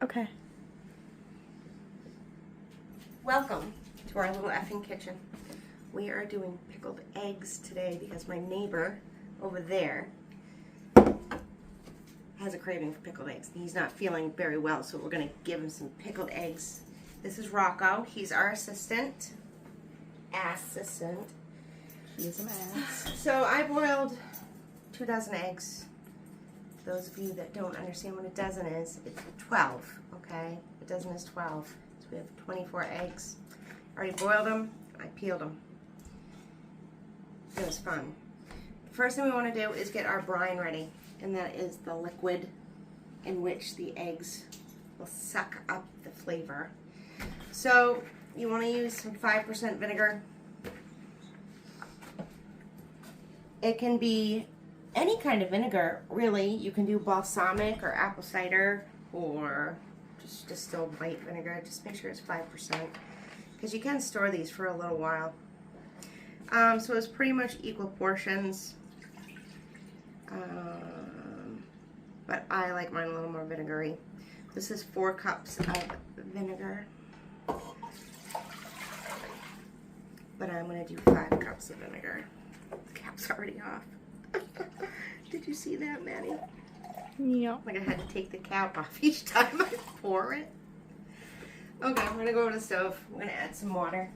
Okay. Welcome to our little effing kitchen. We are doing pickled eggs today because my neighbor over there has a craving for pickled eggs. He's not feeling very well, so we're going to give him some pickled eggs. This is Rocco. He's our assistant. He's an ass. So I boiled 2 dozen eggs. Those of you that don't understand what a dozen is, it's 12, okay? A dozen is 12. So we have 24 eggs. I already boiled them. I peeled them. It was fun. The first thing we want to do is get our brine ready, and that is the liquid in which the eggs will suck up the flavor. So you want to use some 5% vinegar. It can be any kind of vinegar, really. You can do balsamic or apple cider or just distilled white vinegar. Just make sure it's 5%, because you can store these for a little while. So it's pretty much equal portions, but I like mine a little more vinegary. This is 4 cups of vinegar, but I'm going to do 5 cups of vinegar. The cap's already off. Did you see that, Maddie? Yeah. Like I had to take the cap off each time I pour it. Okay, I'm gonna go over to the stove. We're gonna add some water.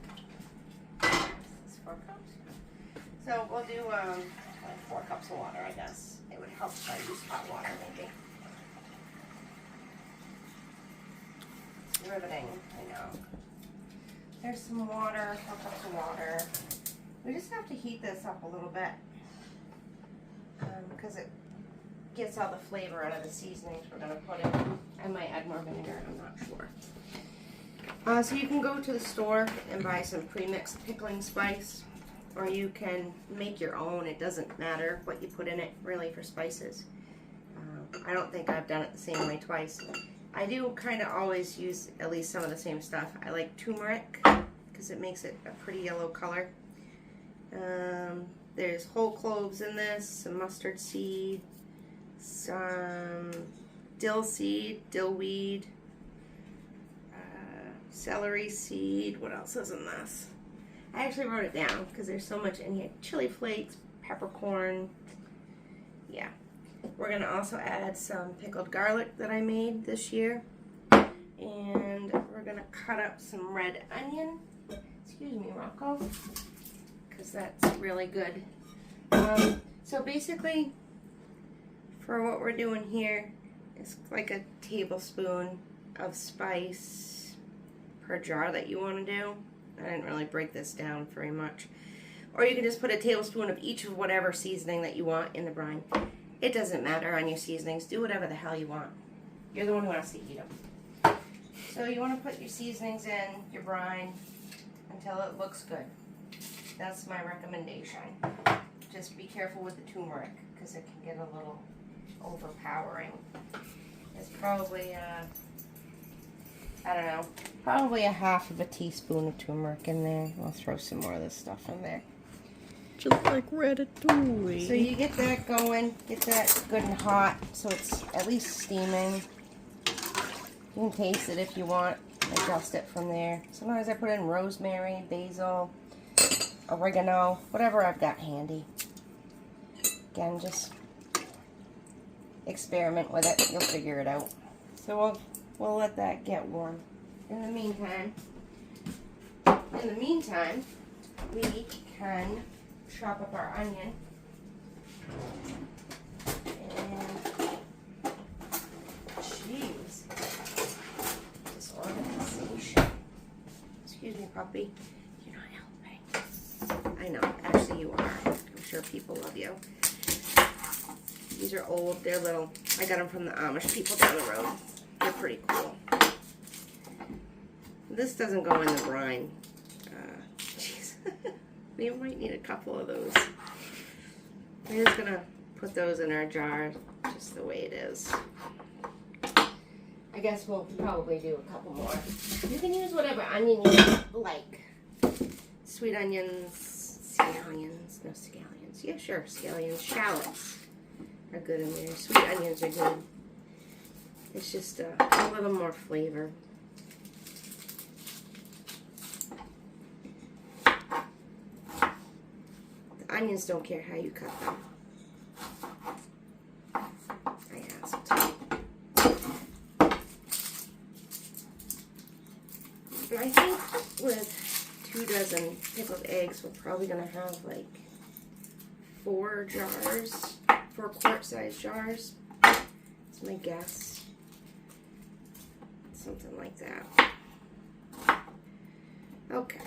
This is 4 cups. So we'll do like 4 cups of water, I guess. It would help if I use hot water, maybe. It's riveting, I know. There's some water, 4 cups of water. We just have to heat this up a little bit, because it gets all the flavor out of the seasonings we're going to put in. I might add more vinegar, I'm not sure. So you can go to the store and buy some pre-mixed pickling spice, or you can make your own. It doesn't matter what you put in it, really, for spices. I don't think I've done it the same way twice. I do kind of always use at least some of the same stuff. I like turmeric because it makes it a pretty yellow color. There's whole cloves in this, some mustard seed, some dill seed, dill weed, celery seed. What else is in this? I actually wrote it down because there's so much in here. Chili flakes, peppercorn. Yeah. We're going to also add some pickled garlic that I made this year. And we're going to cut up some red onion. Excuse me, Rocco. Because that's really good. So basically, for what we're doing here, it's like a tablespoon of spice per jar that you want to do. I didn't really break this down very much. Or you can just put a tablespoon of each of whatever seasoning that you want in the brine. It doesn't matter on your seasonings. Do whatever the hell you want. You're the one who wants to eat them. So you want to put your seasonings in your brine until it looks good. That's my recommendation. Just be careful with the turmeric because it can get a little overpowering. It's probably, I don't know, probably a half of a teaspoon of turmeric in there. I'll throw some more of this stuff in there. Just like ratatouille. So you get that going, get that good and hot so it's at least steaming. You can taste it if you want, adjust it from there. Sometimes I put in rosemary, basil, oregano, whatever I've got handy. Again, just experiment with it. You'll figure it out. So we'll let that get warm. In the meantime, we can chop up our onion. And jeez, disorganization. Excuse me, puppy. You're not helping. I know, actually you are. I'm sure people love you. These are old, they're little. I got them from the Amish people down the road. They're pretty cool. This doesn't go in the brine. Jeez. We might need a couple of those. We're just gonna put those in our jar just the way it is. I guess we'll probably do a couple more. You can use whatever onion you like. Sweet onions, scallions, no scallions. Yeah, sure, scallions, shallots are good in there. Sweet onions are good. It's just a little more flavor. The onions don't care how you cut them. I asked. I think with 2 dozen pickled eggs, we're probably going to have like 4 quart-sized jars. That's my guess. Something like that. Okay,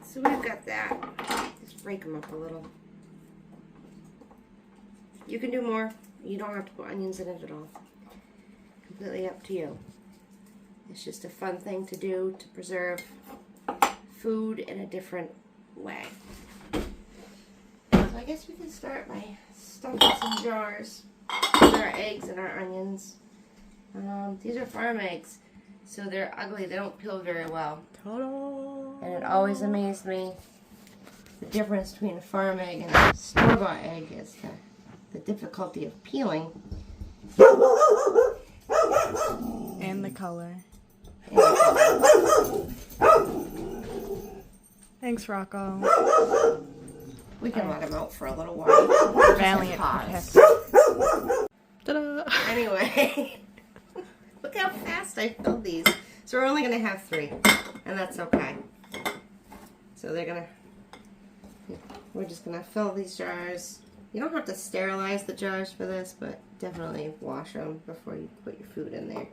so we've got that. Just break them up a little. You can do more. You don't have to put onions in it at all. Completely up to you. It's just a fun thing to do to preserve food in a different way. So I guess we can start by stuffing some jars with our eggs and our onions. These are farm eggs, so they're ugly. They don't peel very well. Ta-da! And it always amazed me the difference between a farm egg and a store-bought egg is the difficulty of peeling. And the color. Thanks, Rocco. We can let him out for a little while. Valiant pause. Ta-da! Anyway, look how fast I filled these. So we're only going to have 3, and that's okay. So we're just going to fill these jars. You don't have to sterilize the jars for this, but definitely wash them before you put your food in there.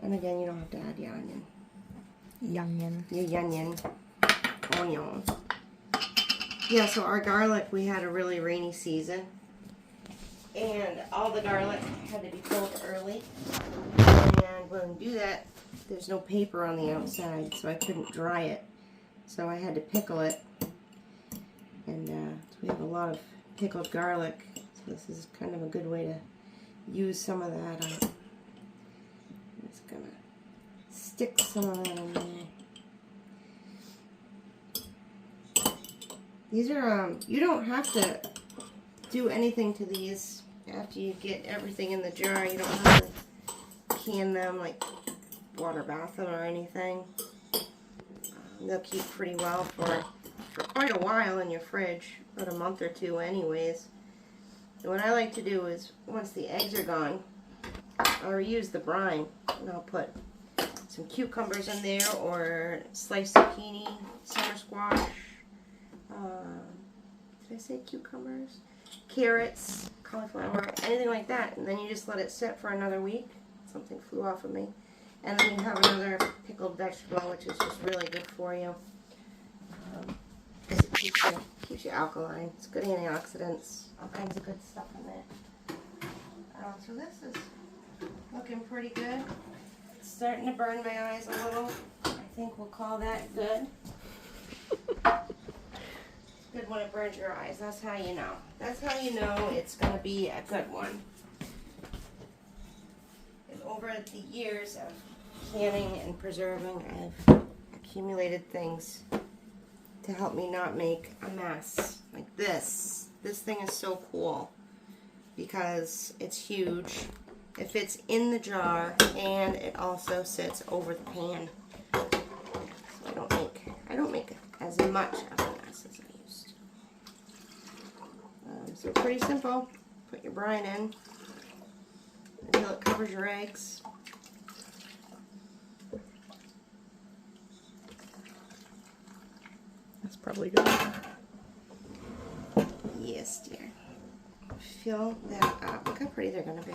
And again, you don't have to add your onion. Youngin. Your onion. Onion. Yeah, so our garlic, we had a really rainy season. And all the garlic had to be pulled early. And when we do that, there's no paper on the outside, so I couldn't dry it. So I had to pickle it. And so we have a lot of pickled garlic. So this is kind of a good way to use some of that up. I'm just going to stick some of that in there. These are, you don't have to do anything to these after you get everything in the jar. You don't have to can them, like water bath them or anything. They'll keep pretty well for quite a while in your fridge, about a month or 2 anyways. And what I like to do is, once the eggs are gone, I'll reuse the brine, and I'll put some cucumbers in there, or sliced zucchini, summer squash, did I say cucumbers? Carrots, cauliflower, anything like that, and then you just let it sit for another week. Something flew off of me. And then you have another pickled vegetable, which is just really good for you. Because it keeps you alkaline. It's good antioxidants, all kinds of good stuff in there. So this is looking pretty good. It's starting to burn my eyes a little. I think we'll call that good. Good when it burns your eyes. That's how you know. That's how you know it's going to be a good one. And over the years of canning and preserving, I've accumulated things to help me not make a mess like this. This thing is so cool because it's huge. It fits in the jar and it also sits over the pan. So I don't make as much of a mess as I used to. So pretty simple. Put your brine in until it covers your eggs. That's probably good. Yes, dear. Fill that up. Look how pretty they're going to be.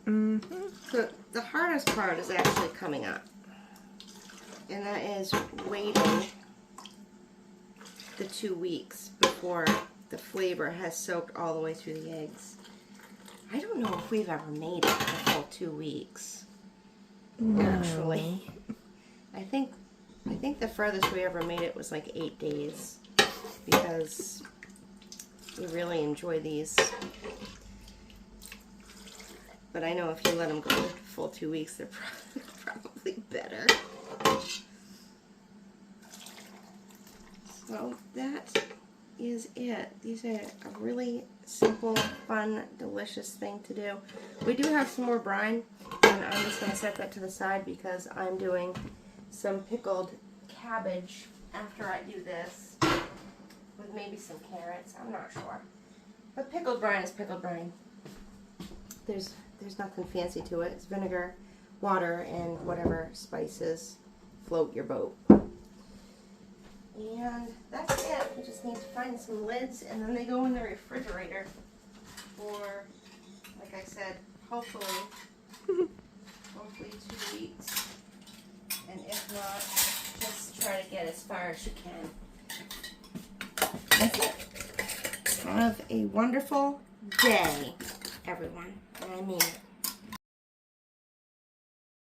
Mm-hmm. So the hardest part is actually coming up. And that is waiting the 2 weeks before the flavor has soaked all the way through the eggs. I don't know if we've ever made it the full 2 weeks. No. Actually. I think the furthest we ever made it was like 8 days, because we really enjoy these. But I know if you let them go the full 2 weeks, they're probably better. So that is is it. These are a really simple, fun, delicious thing to do. We do have some more brine, and I'm just going to set that to the side because I'm doing some pickled cabbage after I do this with maybe some carrots. I'm not sure. But pickled brine is pickled brine. There's nothing fancy to it. It's vinegar, water, and whatever spices float your boat. And that's it. We just need to find some lids, and then they go in the refrigerator for, like I said, hopefully 2 weeks. And if not, just try to get as far as you can. That's it. Have a wonderful day, everyone. And I mean it.